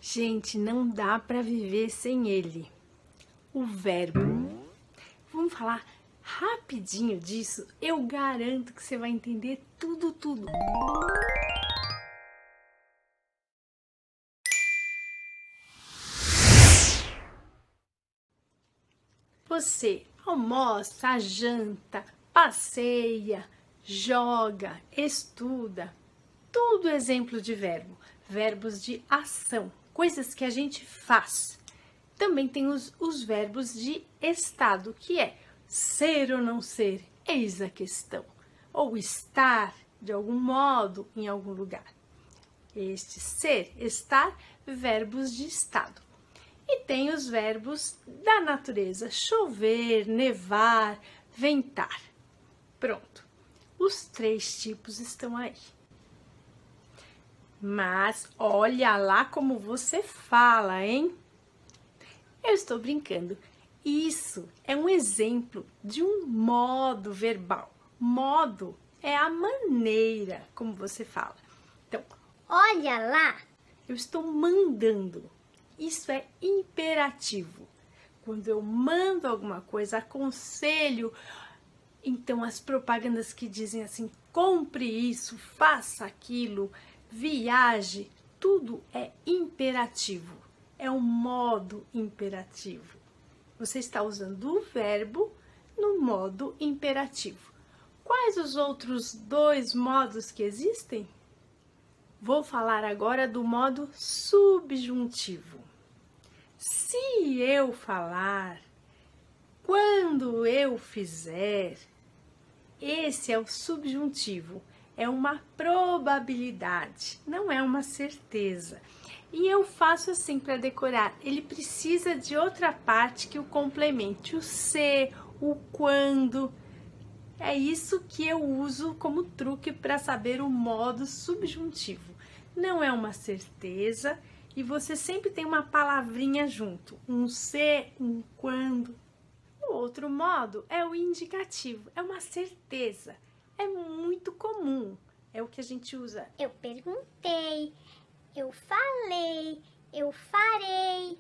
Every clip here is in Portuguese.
Gente, não dá para viver sem ele. O verbo. Vamos falar rapidinho disso? Eu garanto que você vai entender tudo. Você almoça, janta, passeia, joga, estuda. Tudo exemplo de verbo. Verbos de ação, coisas que a gente faz. Também tem os verbos de estado, que é ser ou não ser, eis a questão. Ou estar, de algum modo, em algum lugar. Este ser, estar, verbos de estado. E tem os verbos da natureza, chover, nevar, ventar. Pronto, os 3 tipos estão aí. Mas olha lá como você fala, hein? Eu estou brincando. Isso é um exemplo de um modo verbal. Modo é a maneira como você fala. Então, olha lá, eu estou mandando. Isso é imperativo. Quando eu mando alguma coisa, aconselho, então as propagandas que dizem assim, compre isso, faça aquilo, viaje, tudo é imperativo. É um modo imperativo. Você está usando o verbo no modo imperativo. Quais os outros 2 modos que existem? Vou falar agora do modo subjuntivo. Se eu falar, quando eu fizer, esse é o subjuntivo, é uma probabilidade, não é uma certeza. E eu faço assim para decorar, ele precisa de outra parte que o complemente, o se, o quando. É isso que eu uso como truque para saber o modo subjuntivo. Não é uma certeza e você sempre tem uma palavrinha junto, um se, um quando. O outro modo é o indicativo, é uma certeza, é muito comum, é o que a gente usa. Eu perguntei, eu falei, eu farei,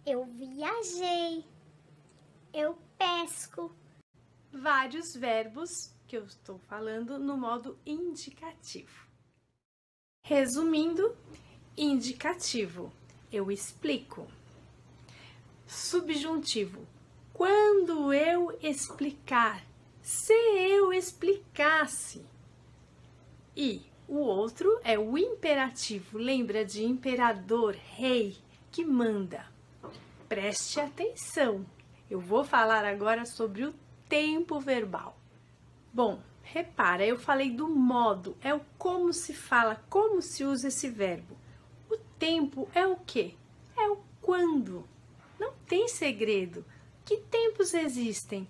eu viajei, eu pesco. Vários verbos que eu estou falando no modo indicativo. Resumindo, indicativo, eu explico. Subjuntivo, quando eu explicar, se eu explicasse. E o outro é o imperativo, lembra de imperador, rei, que manda. Preste atenção, eu vou falar agora sobre o tempo verbal. Bom, repara, eu falei do modo, é o como se fala, como se usa esse verbo. O tempo é o quê? É o quando. Não tem segredo. Que tempos existem?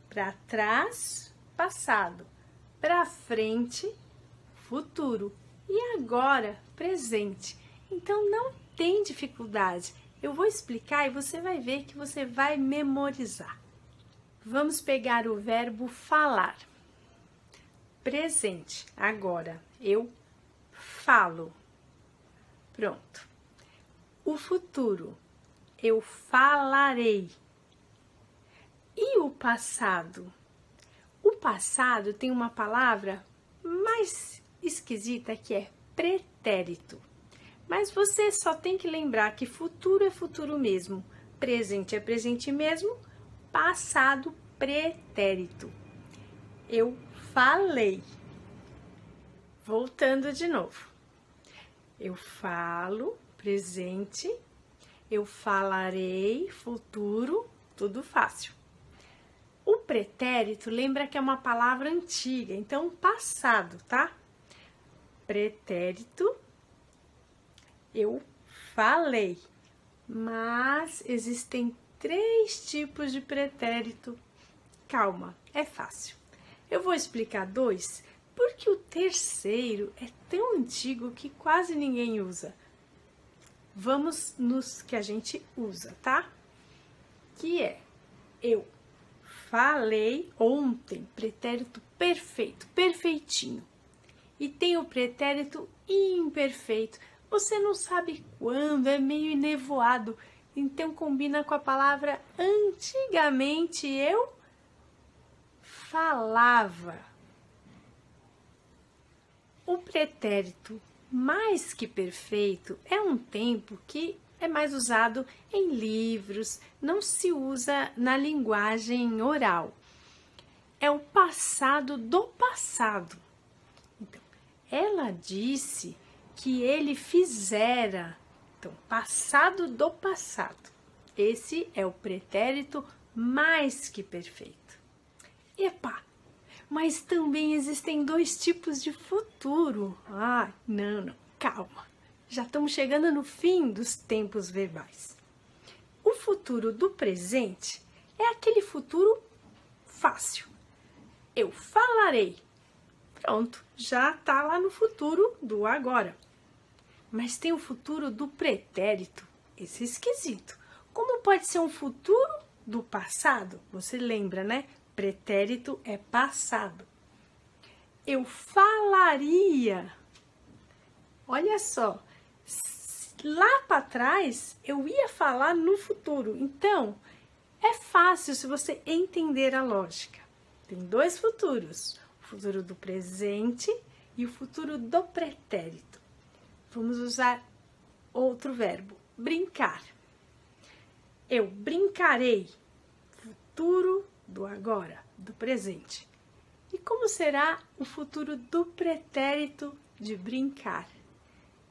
Para trás, passado. Para frente, futuro. E agora, presente. Então não tem dificuldade. Eu vou explicar e você vai ver que você vai memorizar. Vamos pegar o verbo falar. Presente, agora eu falo. Pronto. O futuro, eu falarei. E o passado? O passado tem uma palavra mais esquisita que é pretérito. Mas você só tem que lembrar que futuro é futuro mesmo, presente é presente mesmo, passado pretérito. Eu falei. Voltando de novo. Eu falo, presente. Eu falarei, futuro, tudo fácil. O pretérito lembra que é uma palavra antiga, então passado, tá? Pretérito, eu falei. Mas existem 3 tipos de pretérito. Calma, é fácil. Eu vou explicar 2, porque o terceiro é tão antigo que quase ninguém usa. Vamos nos que a gente usa, tá? Que é, eu falei ontem, pretérito perfeito, perfeitinho. E tem o pretérito imperfeito, Você não sabe quando, é meio enevoado, então combina com a palavra antigamente eu falava. O pretérito mais que perfeito é um tempo que é mais usado em livros, não se usa na linguagem oral. É o passado do passado. Então, ela disse que ele fizera. Então, passado do passado. Esse é o pretérito mais que perfeito. Epa! Mas também existem dois tipos de futuro. Ah, não, calma. Já estamos chegando no fim dos tempos verbais. O futuro do presente é aquele futuro fácil. Eu falarei. Pronto, já está lá no futuro do agora. Mas tem o futuro do pretérito. Esse é esquisito. Como pode ser um futuro do passado? Você lembra, né? Pretérito é passado. Eu falaria. Olha só, lá para trás eu ia falar no futuro. Então, é fácil se você entender a lógica. Tem dois futuros, o futuro do presente e o futuro do pretérito. Vamos usar outro verbo, brincar. Eu brincarei, futuro do agora, do presente. E como será o futuro do pretérito de brincar?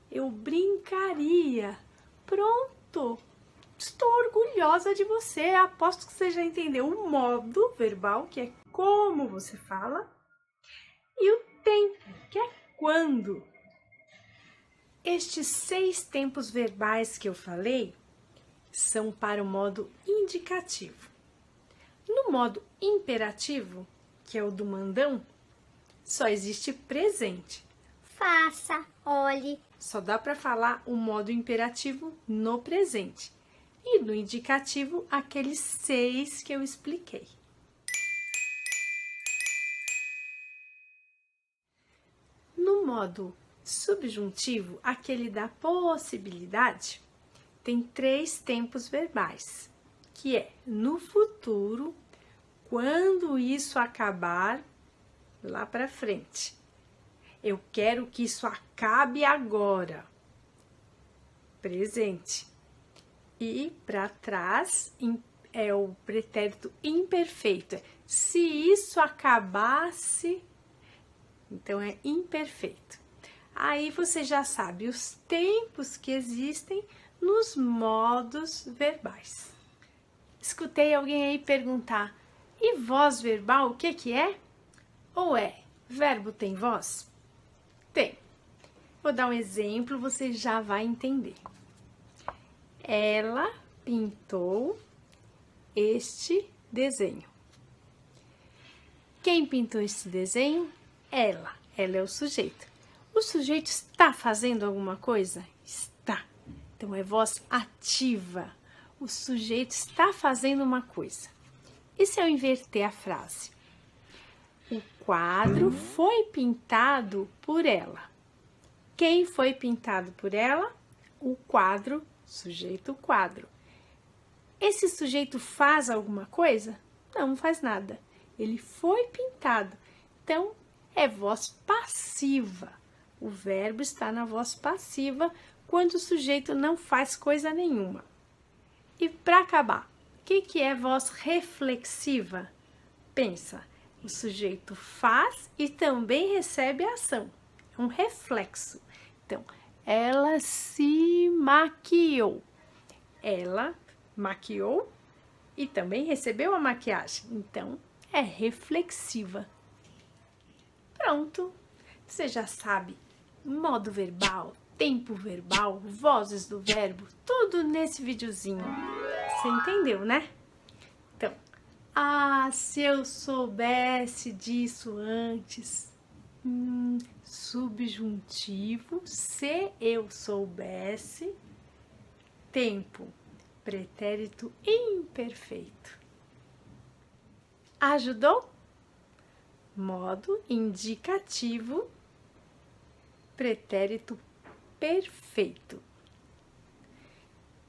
Eu brincaria. Pronto! Estou orgulhosa de você. Aposto que você já entendeu o modo verbal, que é como você fala, e o tempo, que é quando. Estes 6 tempos verbais que eu falei são para o modo indicativo. No modo imperativo, que é o do mandão, só existe presente. Faça, olhe. Só dá para falar o modo imperativo no presente. E no indicativo, aqueles 6 que eu expliquei. No modo subjuntivo, aquele da possibilidade, tem 3 tempos verbais, que é no futuro, quando isso acabar, lá para frente. Eu quero que isso acabe agora. Presente. E para trás é o pretérito imperfeito. Se isso acabasse, então é imperfeito. Aí você já sabe os tempos que existem nos modos verbais. Escutei alguém aí perguntar: e voz verbal, o que é? Ou é verbo tem voz? Tem. Vou dar um exemplo, você já vai entender. Ela pintou este desenho. Quem pintou este desenho? Ela. Ela é o sujeito. O sujeito está fazendo alguma coisa? Está. Então, é voz ativa. O sujeito está fazendo uma coisa. E se eu inverter a frase? O quadro foi pintado por ela. Quem foi pintado por ela? O quadro, sujeito quadro. Esse sujeito faz alguma coisa? Não faz nada. Ele foi pintado. Então, é voz passiva. O verbo está na voz passiva quando o sujeito não faz coisa nenhuma. E para acabar, o que é voz reflexiva? Pensa, o sujeito faz e também recebe a ação. É um reflexo. Então, ela se maquiou. Ela maquiou e também recebeu a maquiagem. Então, é reflexiva. Pronto. Você já sabe modo verbal, tempo verbal, vozes do verbo, tudo nesse videozinho. Você entendeu, né? Então, se eu soubesse disso antes. Subjuntivo, se eu soubesse. Tempo, pretérito imperfeito. Ajudou? Modo indicativo, pretérito perfeito.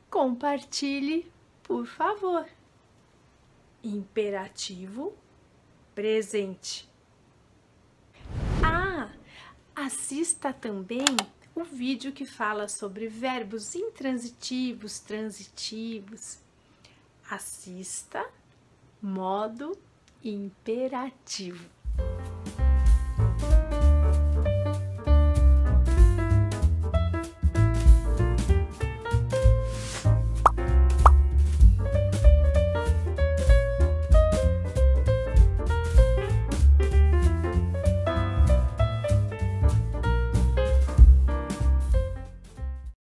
Compartilhe, por favor. Imperativo presente. Assista também o vídeo que fala sobre verbos intransitivos, transitivos. Assista modo imperativo.